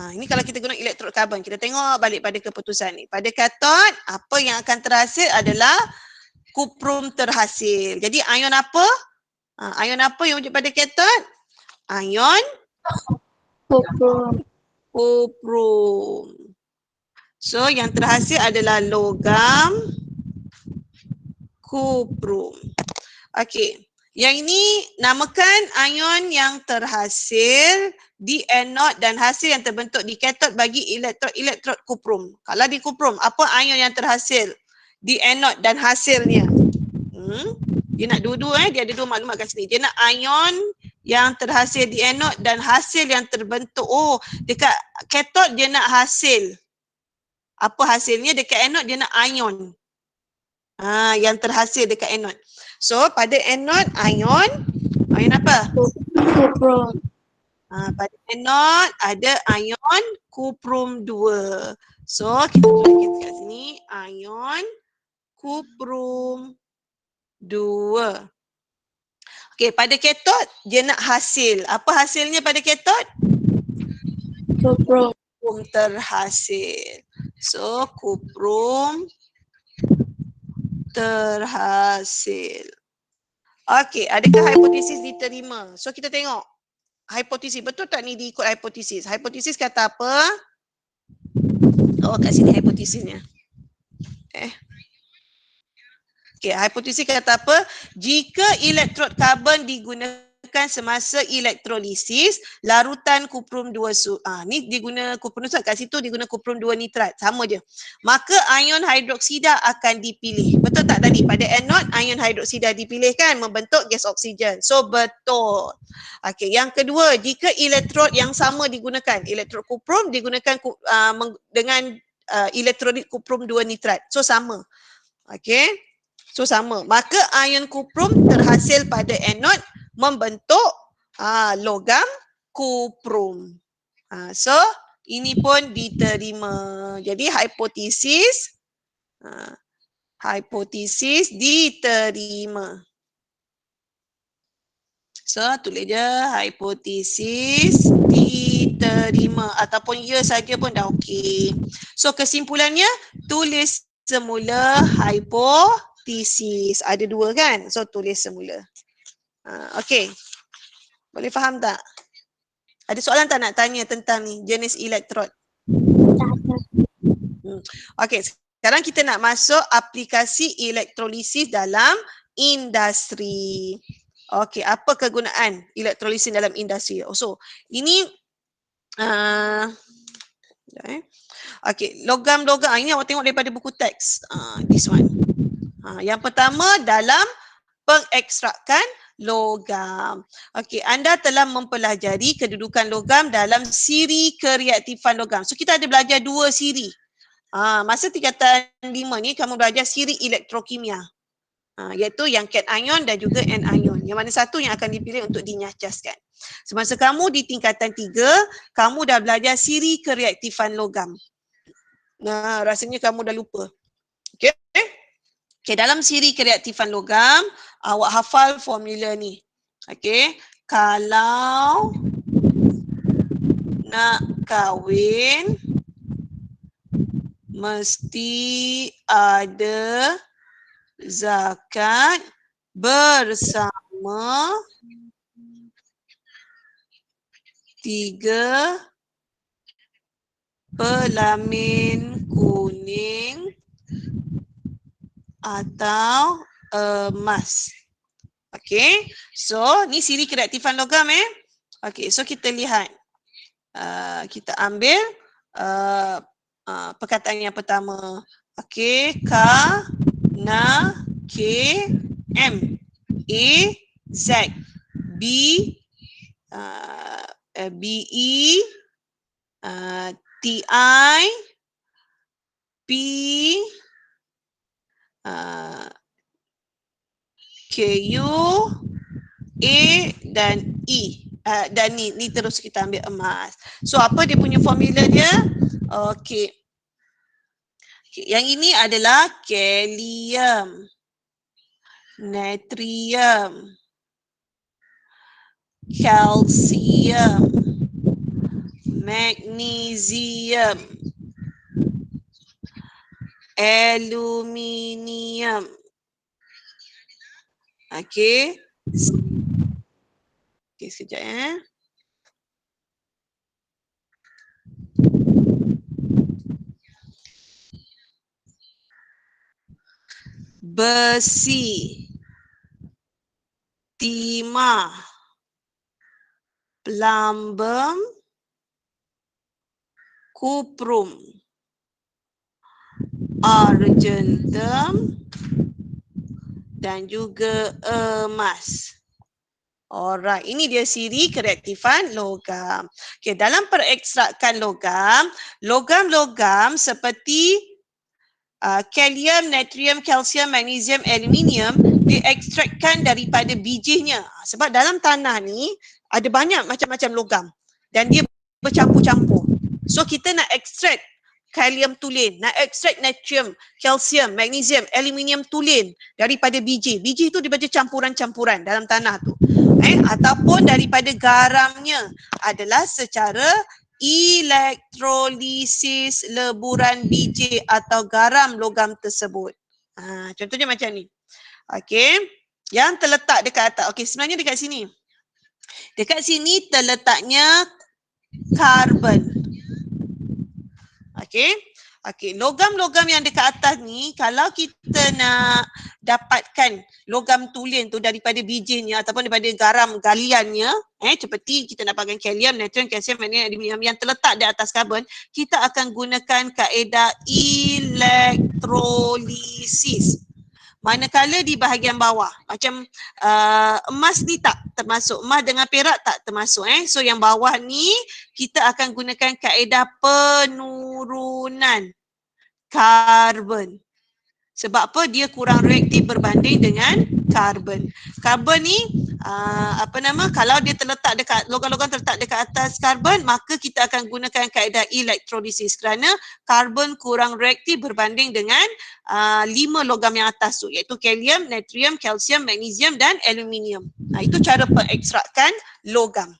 Ini kalau kita guna elektrod karbon, kita tengok balik pada keputusan ni. Pada kathod, apa yang akan terhasil adalah kuprum terhasil. Jadi ion apa? Ion apa yang wujud pada kathod? Ion Kuprum. kuprum. So yang terhasil adalah logam kuprum. Okey. Yang ini namakan ion yang terhasil di anod dan hasil yang terbentuk di katod bagi elektrod kuprum. Kalau di kuprum, apa ion yang terhasil di anod dan hasilnya? Dia nak dua-dua dia ada dua maklumat kat sini. Dia nak ion yang terhasil di anod dan hasil yang terbentuk. Oh, dekat katod dia nak hasil. Apa hasilnya? Dekat anod dia nak ion. Yang terhasil dekat anod. So, pada anod ion apa? Kuprum. Pada anod ada ion kuprum 2. So, kita tulis kat sini ion kuprum 2. Okey, pada katod dia nak hasil. Apa hasilnya pada katod? Kuprum. Kuprum terhasil. So, kuprum terhasil. Okey, adakah hipotesis diterima? So, kita tengok. Hipotesis, betul tak ni diikut hipotesis? Hipotesis kata apa? Oh, kat sini hipotesisnya. Okey, hipotesis kata apa? Jika elektrod karbon digunakan semasa elektrolisis, larutan kuprum 2 ni diguna kuprum 2, kat situ diguna kuprum 2 nitrat, sama je. Maka ion hidroksida akan dipilih. Betul tak tadi? Pada anod ion hidroksida dipilih kan membentuk gas oksigen. So betul. Okey, yang kedua, jika elektrod yang sama digunakan, elektrod kuprum digunakan dengan elektrolit kuprum 2 nitrat. So sama. Okey. So sama. Maka ion kuprum terhasil pada anod membentuk logam kuprum. So ini pun diterima. Jadi hipotesis diterima. So tulis je hipotesis diterima ataupun ya saja pun dah okey. So kesimpulannya tulis semula hipotesis. Ada dua kan? So tulis semula. Okey. Boleh faham tak? Ada soalan tak nak tanya tentang ni jenis elektrod? Tak ada. Okey, sekarang kita nak masuk aplikasi elektrolisis dalam industri. Okey, apa kegunaan elektrolisis dalam industri? So, ini okey, logam-logam ini awak tengok daripada buku teks. This one. Yang pertama dalam pengekstrakan logam. Okey, anda telah mempelajari kedudukan logam dalam siri kereaktifan logam. So kita ada belajar dua siri. Masa tingkatan 5 ni kamu belajar siri elektrokimia. Iaitu yang cation dan juga anion. Yang mana satu yang akan dipilih untuk dinyacaskan. Semasa kamu di tingkatan 3, kamu dah belajar siri kereaktifan logam. Rasanya kamu dah lupa. Okey. Okey, dalam siri kereaktifan logam, awak hafal formula ni. Okey. Kalau nak kahwin mesti ada zakat bersama 3 pelamin kuning atau emas. Okey. So, ni siri kereaktifan logam Okey, so kita lihat. Kita ambil perkataan yang pertama. Okey, K, na, K, M, A, Z, B, B, E, T, I, P, Q, A dan E. Dan ni terus kita ambil emas. So apa dia punya formula dia? Okey. Yang ini adalah kalium, natrium, kalsium, magnesium, aluminium. Okey. Okey, sekejap Besi, timah, plumbum, cuprum, argentum dan juga emas. Alright, ini dia siri kereaktifan logam. Okey, dalam perekstrakan logam, logam-logam seperti kalium, natrium, kalsium, magnesium, aluminium diekstrakkan daripada bijinya. Sebab dalam tanah ni ada banyak macam-macam logam dan dia bercampur-campur. So kita nak ekstrak kalium tulen, nak ekstrak natrium, kalsium, magnesium, aluminium tulen daripada biji. Biji tu dibaca campuran-campuran dalam tanah tu. Ataupun daripada garamnya adalah secara elektrolisis leburan biji atau garam logam tersebut. Contohnya macam ni. Okey, yang terletak dekat atas. Okey, sebenarnya dekat sini. Dekat sini terletaknya karbon. Okey. Okey, logam-logam yang dekat atas ni kalau kita nak dapatkan logam tulen tu daripada bijinya ataupun daripada garam galiannya, seperti kita dapatkan kalium, natrium, kalsium, magnesium, aluminium yang terletak di atas karbon, kita akan gunakan kaedah elektrolisis. Manakala di bahagian bawah, macam emas ni tak termasuk, emas dengan perak tak termasuk. So yang bawah ni kita akan gunakan kaedah penurunan karbon. Sebab apa? Dia kurang reaktif berbanding dengan karbon. Karbon ni kalau dia terletak dekat logam-logam terletak dekat atas karbon, maka kita akan gunakan kaedah elektrolisis kerana karbon kurang reaktif berbanding dengan 5 logam yang atas tu, iaitu kalium, natrium, kalsium, magnesium dan aluminium. Itu cara pengekstrakan logam.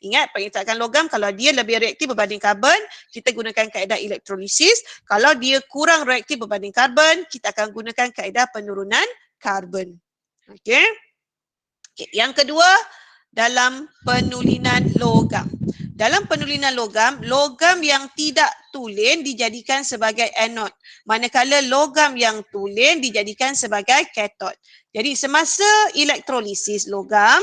Ingat, pengekstrakan logam kalau dia lebih reaktif berbanding karbon, kita gunakan kaedah elektrolisis. Kalau dia kurang reaktif berbanding karbon, kita akan gunakan kaedah penurunan karbon. Okey. Yang kedua, dalam penulinan logam. Dalam penulinan logam, logam yang tidak tulen dijadikan sebagai anod, manakala logam yang tulen dijadikan sebagai katod. Jadi semasa elektrolisis logam,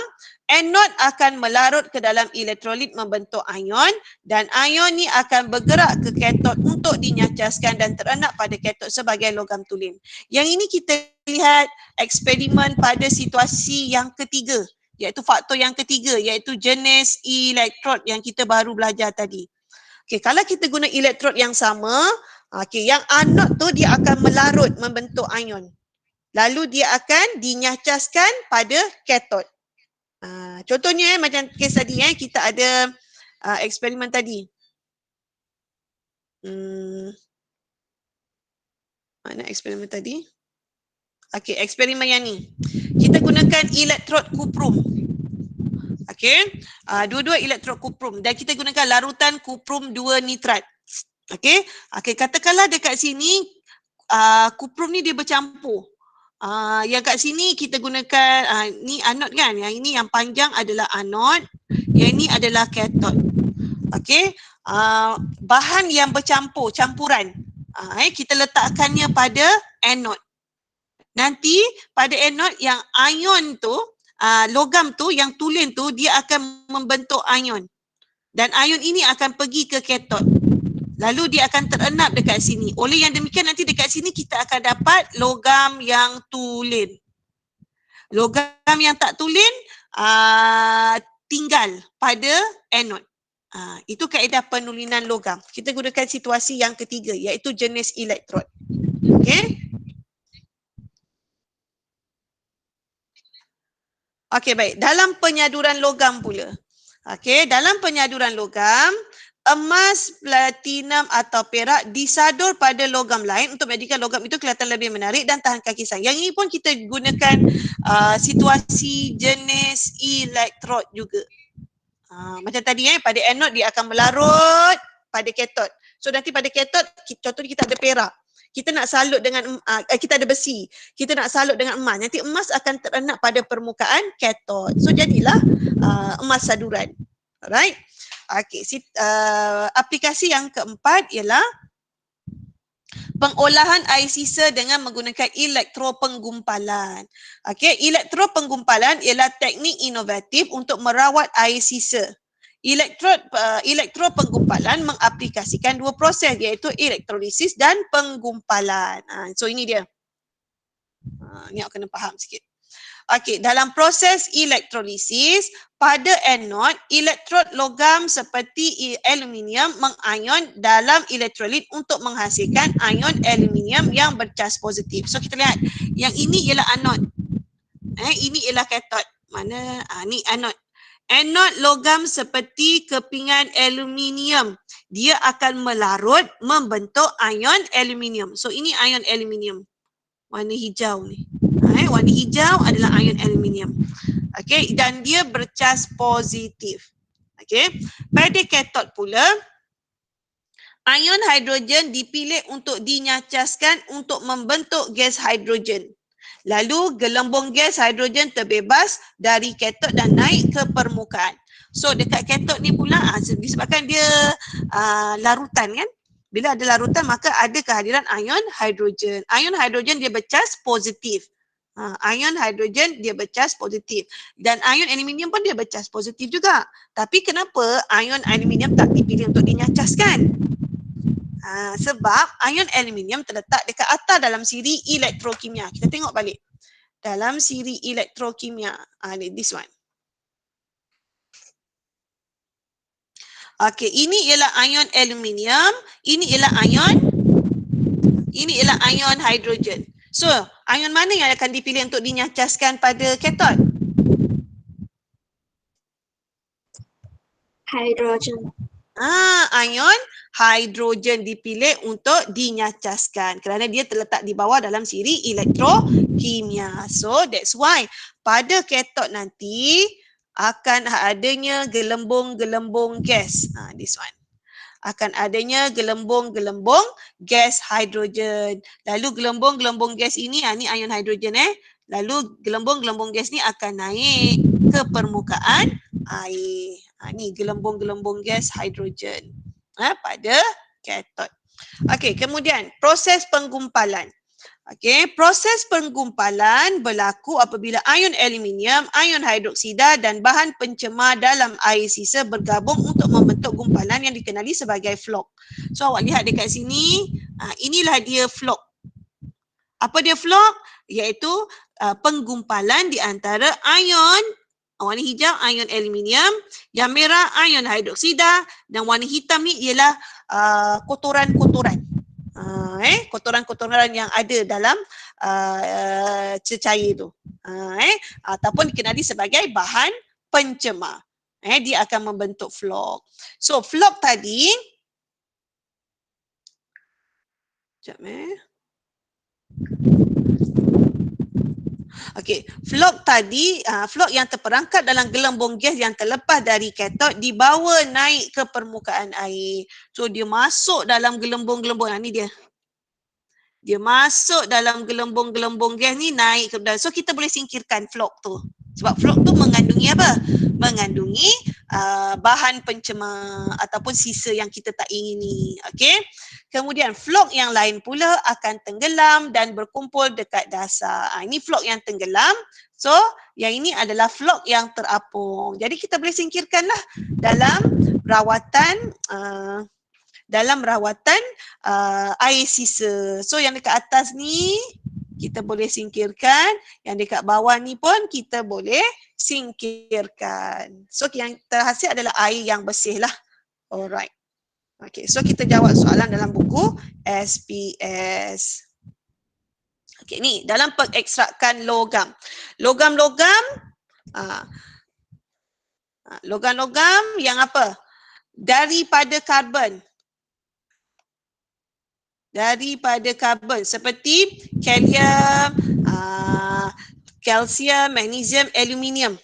anod akan melarut ke dalam elektrolit membentuk ion dan ion ni akan bergerak ke katod untuk dinyacaskan dan terenap pada katod sebagai logam tulen. Yang ini kita lihat eksperimen pada situasi yang ketiga, iaitu faktor yang ketiga, iaitu jenis elektrod yang kita baru belajar tadi. Okey, kalau kita guna elektrod yang sama, yang anod tu dia akan melarut membentuk ion. Lalu dia akan dinyacaskan pada katod. Contohnya macam kes tadi kita ada eksperimen tadi. Mana eksperimen tadi? Okey, eksperimen yang ni. Kita gunakan elektrod kuprum. Okey, dua-dua elektrod kuprum dan kita gunakan larutan kuprum 2 nitrat. Okey, katakanlah dekat sini kuprum ni dia bercampur. Yang kat sini kita gunakan ni anod kan, yang ini yang panjang adalah anod, yang ini adalah katod. Okey, bahan yang bercampur, campuran, kita letakkannya pada anod. Nanti pada anod yang ion tu, logam tu yang tulen tu dia akan membentuk ion. Dan ion ini akan pergi ke katod. Lalu dia akan terenap dekat sini. Oleh yang demikian nanti dekat sini kita akan dapat logam yang tulen. Logam yang tak tulen tinggal pada anod. Itu kaedah penulinan logam. Kita gunakan situasi yang ketiga, iaitu jenis elektrod. Okey. Okey, baik. Dalam penyaduran logam pula. Okey, dalam penyaduran logam, emas, platinum atau perak disadur pada logam lain untuk menjadikan logam itu kelihatan lebih menarik dan tahan kakisan. Yang ini pun kita gunakan situasi jenis elektrod juga. Macam tadi pada anod dia akan melarut pada katod. So nanti pada katod, contohnya kita ada perak. Kita nak salut dengan, kita ada besi. Kita nak salut dengan emas. Nanti emas akan terenap pada permukaan katod. So jadilah emas saduran. Alright. Okey, aplikasi yang keempat ialah pengolahan air sisa dengan menggunakan elektropenggumpalan. Okey, elektropenggumpalan ialah teknik inovatif untuk merawat air sisa. Elektropenggumpalan mengaplikasikan dua proses iaitu elektrolisis dan penggumpalan. So ini dia. Ni awak kena faham sikit. Okey, dalam proses elektrolisis, pada anod, elektrod logam seperti aluminium mengion dalam elektrolit untuk menghasilkan ion aluminium yang bercas positif. So kita lihat, yang ini ialah anod. Ini ialah katod. Mana? Ni anod. Anod logam seperti kepingan aluminium. Dia akan melarut membentuk ion aluminium. So ini ion aluminium. Warna hijau ni. Warna hijau adalah ion aluminium. Okey, dan dia bercas positif. Okey, pada katod pula, ion hidrogen dipilih untuk dinyacaskan untuk membentuk gas hidrogen. Lalu gelembung gas hidrogen terbebas dari katod dan naik ke permukaan. So dekat katod ni pula disebabkan dia larutan kan. Bila ada larutan maka ada kehadiran ion hidrogen. Ion hidrogen dia bercas positif. Ion hidrogen dia bercas positif. Dan ion aluminium pun dia bercas positif juga. Tapi kenapa ion aluminium tak dipilih untuk dinyacaskan? Sebab ion aluminium terletak dekat atas dalam siri elektrokimia. Kita tengok balik. Dalam siri elektrokimia. This one. Okey, ini ialah ion aluminium, ini ialah ion hidrogen. So, ion mana yang akan dipilih untuk dinyacaskan pada katod? Hydrogen. Ion hidrogen dipilih untuk dinyacaskan kerana dia terletak di bawah dalam siri elektrokimia. So, that's why pada katod nanti akan adanya gelembung-gelembung gas. This one. Akan adanya gelembung-gelembung gas hidrogen. Lalu gelembung-gelembung gas ini, ni ion hidrogen Lalu gelembung-gelembung gas ni akan naik ke permukaan air. Ni gelembung-gelembung gas hidrogen pada katod. Okey, kemudian proses penggumpalan. Okey, proses penggumpalan berlaku apabila ion aluminium, ion hidroksida dan bahan pencemar dalam air sisa bergabung untuk membentuk gumpalan yang dikenali sebagai flok. So awak lihat dekat sini, inilah dia flok. Apa dia flok? Iaitu penggumpalan di antara ion warna hijau ion aluminium, yang merah ion hidroksida dan warna hitam ni ialah kotoran-kotoran. Kotoran-kotoran yang ada dalam cecair tu. Ataupun dikenali sebagai bahan pencemar. Dia akan membentuk flok. So flok tadi, Okey, flok tadi, flok yang terperangkap dalam gelembung gas yang terlepas dari katod dibawa naik ke permukaan air. So dia masuk dalam gelembung-gelembung, ni dia. Dia masuk dalam gelembung-gelembung gas ni naik ke dalam. So kita boleh singkirkan flok tu. Sebab flok tu mengandungi apa? Mengandungi bahan pencemar ataupun sisa yang kita tak ingini. Okey. Kemudian flok yang lain pula akan tenggelam dan berkumpul dekat dasar. Ini flok yang tenggelam. So yang ini adalah flok yang terapung. Jadi kita boleh singkirkanlah dalam rawatan air sisa. So yang dekat atas ni kita boleh singkirkan, yang dekat bawah ni pun kita boleh singkirkan. So yang terhasil adalah air yang bersih lah. Alright. Okay, so kita jawab soalan dalam buku SPS. Okay, ni dalam pengekstrakan logam. Logam-logam yang apa? Daripada karbon. Seperti kalium, kalsium, magnesium, aluminium.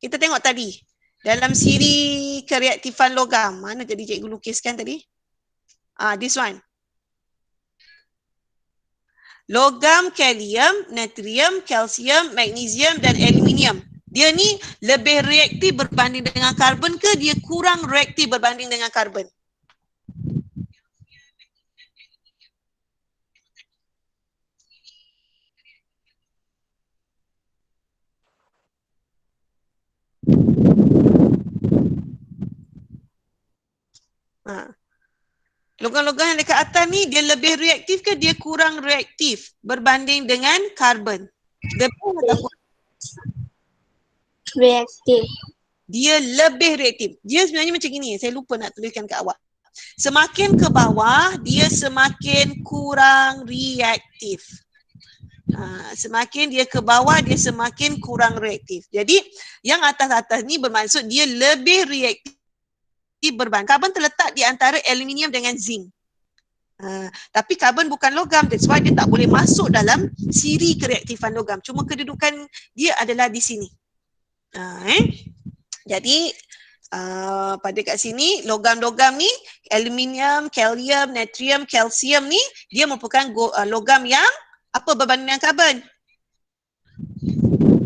Kita tengok tadi dalam siri kereaktifan logam. Mana jadi cikgu lukiskan tadi? This one. Logam, kalium, natrium, kalsium, magnesium dan aluminium. Dia ni lebih reaktif berbanding dengan karbon ke dia kurang reaktif berbanding dengan karbon? Logam-logam yang dekat atas ni dia lebih reaktif ke dia kurang reaktif berbanding dengan karbon? Lebih atau kurang? Reaktif. Dia lebih reaktif. Dia sebenarnya macam gini, saya lupa nak tuliskan kat awak. Semakin ke bawah, dia semakin kurang reaktif. Semakin dia ke bawah, dia semakin kurang reaktif. Jadi, yang atas-atas ni bermaksud dia lebih reaktif berbanding. Karbon terletak di antara aluminium dengan zinc. Tapi karbon bukan logam, that's why dia tak boleh masuk dalam siri kereaktifan logam. Cuma kedudukan dia adalah di sini. Jadi, pada kat sini, logam-logam ni, aluminium, kalium, natrium, kalsium ni, dia merupakan logam yang apa berbanding dengan karbon?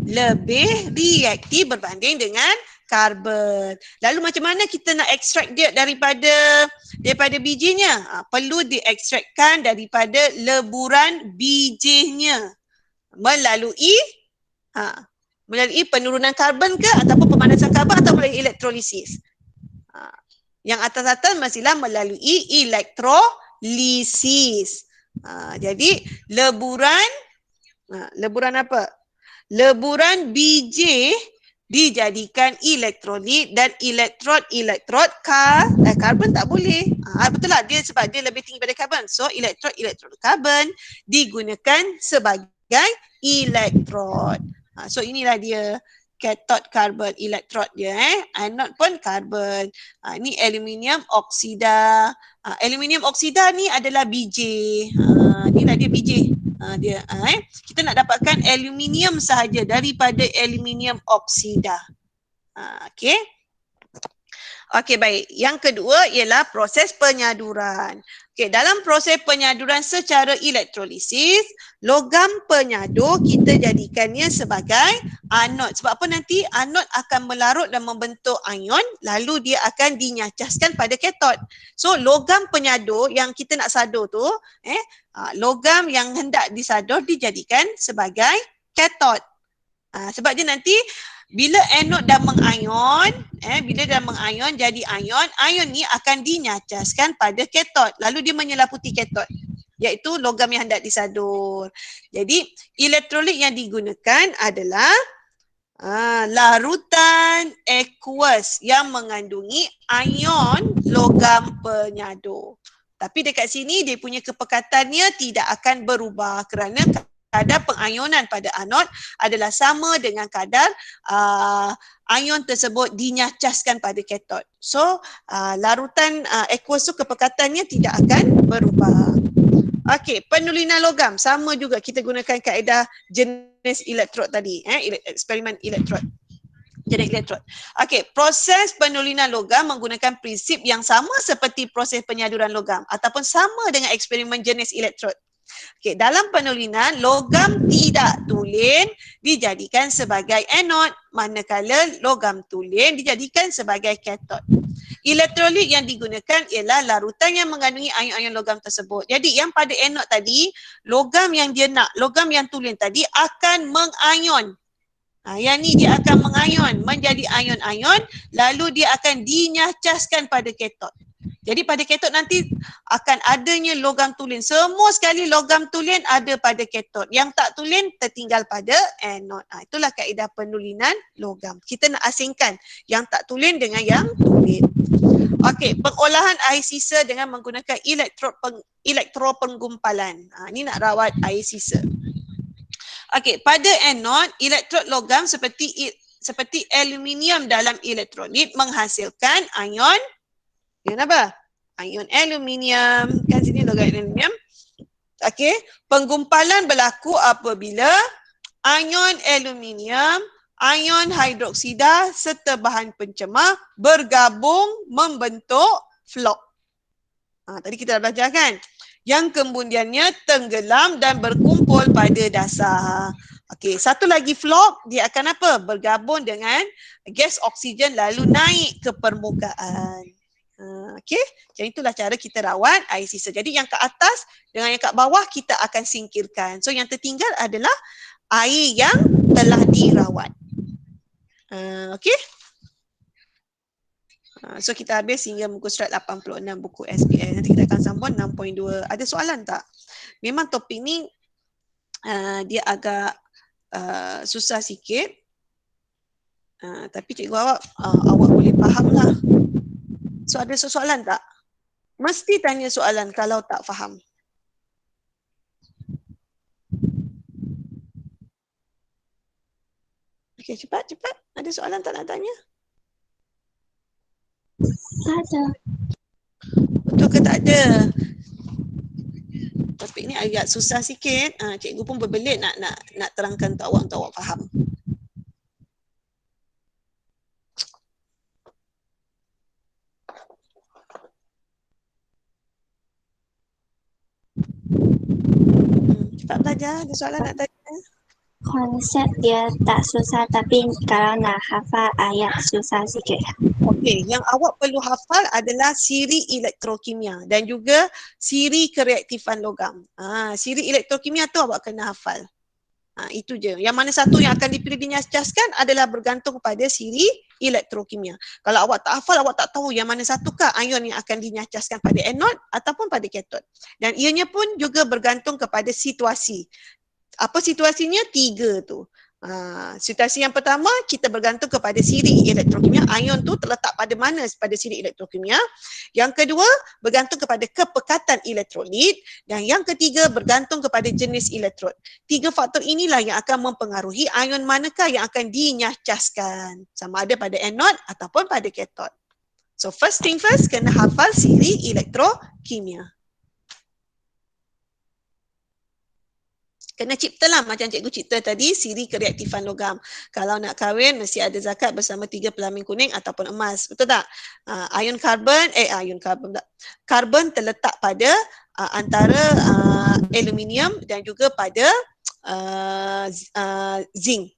Lebih reaktif berbanding dengan karbon. Lalu macam mana kita nak ekstrak dia daripada bijinya? Perlu diekstrakkan daripada leburan bijinya melalui penurunan karbon ke ataupun pemanasan karbon atau melalui elektrolisis. Yang atas-atas mestilah melalui elektrolisis. Jadi leburan apa? Leburan biji dijadikan elektrolit dan elektrod karbon tak boleh. Betul lah, dia sebab dia lebih tinggi pada karbon. So elektrod karbon digunakan sebagai elektrod. So inilah dia cathode karbon, elektrod dia. Anode pun karbon. Ini aluminium oksida. Aluminium oksida ni adalah biji. Inilah dia biji. Kita nak dapatkan aluminium sahaja daripada aluminium oksida. Okey. Okey, baik. Yang kedua ialah proses penyaduran. Okey, dalam proses penyaduran secara elektrolisis, logam penyadu kita jadikannya sebagai anod. Sebab apa nanti? Anod akan melarut dan membentuk ion, lalu dia akan dinyacaskan pada katod. So, logam penyadu yang kita nak sadur tu, logam yang hendak disadur dijadikan sebagai katod. Sebab dia nanti bila anod dah mengayon, jadi ion ni akan dinyacaskan pada katod. Lalu dia menyelaputi katod, iaitu logam yang hendak disadur. Jadi elektrolit yang digunakan adalah larutan aqueous yang mengandungi ion logam penyadu. Tapi dekat sini dia punya kepekatannya tidak akan berubah kerana kadar pengayonan pada anod adalah sama dengan kadar ion tersebut dinyacaskan pada katod. So, larutan aqueous tu kepekatannya tidak akan berubah. Okey, penulinan logam sama juga kita gunakan kaedah jenis elektrod tadi, eksperimen elektrod. Jenis elektrod. Okey, proses penulinan logam menggunakan prinsip yang sama seperti proses penyaduran logam ataupun sama dengan eksperimen jenis elektrod. Okey, dalam penulinan, logam tidak tulen dijadikan sebagai anod, manakala logam tulen dijadikan sebagai katod. Elektrolit yang digunakan ialah larutan yang mengandungi ion-ion logam tersebut. Jadi yang pada anod tadi, logam yang dia nak, logam yang tulen tadi akan mengayon. Yang ni dia akan mengayon menjadi ion-ion, lalu dia akan dinyacaskan pada katod. Jadi pada katod nanti akan adanya logam tulen. Semua sekali logam tulen ada pada katod. Yang tak tulen tertinggal pada anod. Itulah kaedah penulinan logam. Kita nak asingkan yang tak tulen dengan yang tulen. Okey, pengolahan air sisa dengan menggunakan elektropenggumpalan. Ini nak rawat air sisa. Okey, pada anod, elektrod logam seperti aluminium dalam elektrolit menghasilkan ion apa? Ion aluminium. Kan sini logam aluminium. Okey, penggumpalan berlaku apabila ion aluminium, ion hidroksida serta bahan pencemar bergabung membentuk flok. Tadi kita dah belajar kan? Yang kemudiannya tenggelam dan berkumpul pada dasar. Okey, satu lagi flok, dia akan apa? Bergabung dengan gas oksigen lalu naik ke permukaan. Okey, jadi itulah cara kita rawat air sisa. Jadi yang ke atas dengan yang kat bawah kita akan singkirkan. So yang tertinggal adalah air yang telah dirawat. Okey. So kita habis hingga muka surat 86 buku SPS. Nanti kita akan sambung 6.2. Ada soalan tak? Memang topik ni dia agak susah sikit. Tapi cikgu awak boleh faham lah. So ada soalan tak? Mesti tanya soalan kalau tak faham. Okey, cepat. Ada soalan tak nak tanya? Tak ada. Betul ke tak ada? Topik ni agak susah sikit. Cikgu pun berbelit nak terangkan untuk awak faham. Cepat belajar. Ada soalan nak tanya? Konsep dia tak susah tapi kalau nak hafal ayat susah sikit. Okey, yang awak perlu hafal adalah siri elektrokimia dan juga siri kereaktifan logam. Siri elektrokimia tu awak kena hafal. Itu je. Yang mana satu yang akan dipilih dinyaskan adalah bergantung pada siri elektrokimia. Kalau awak tak hafal, awak tak tahu yang mana satukah ion yang akan dinyaskan pada anode ataupun pada katot. Dan ianya pun juga bergantung kepada situasi. Apa situasinya? 3 tu. Situasi yang pertama, kita bergantung kepada siri elektrokimia. Ion tu terletak pada mana pada siri elektrokimia. Yang kedua, bergantung kepada kepekatan elektrolit. Dan yang ketiga, bergantung kepada jenis elektrod. 3 faktor inilah yang akan mempengaruhi ion manakah yang akan dinyaskan. Sama ada pada anode ataupun pada katot. So first thing first, kena hafal siri elektrokimia. Kena ciptalah macam cikgu cipta tadi, siri kereaktifan logam. Kalau nak kahwin, mesti ada zakat bersama 3 pelamin kuning ataupun emas. Betul tak? Karbon terletak pada antara aluminium dan juga pada zinc.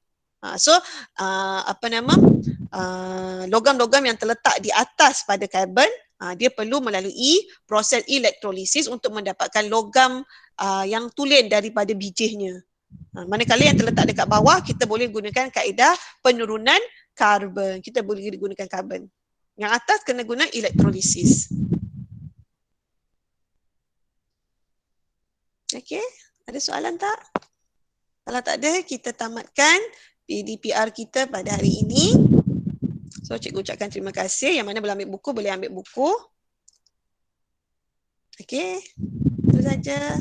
Logam-logam yang terletak di atas pada karbon, dia perlu melalui proses elektrolisis untuk mendapatkan logam yang tulen daripada bijihnya. Manakala yang terletak dekat bawah, kita boleh gunakan kaedah penurunan karbon. Kita boleh gunakan karbon. Yang atas kena guna elektrolisis. Okey, ada soalan tak? Kalau tak ada, kita tamatkan PDPR kita pada hari ini. So, cikgu ucapkan terima kasih. Yang mana boleh ambil buku, boleh ambil buku. Okey, itu saja.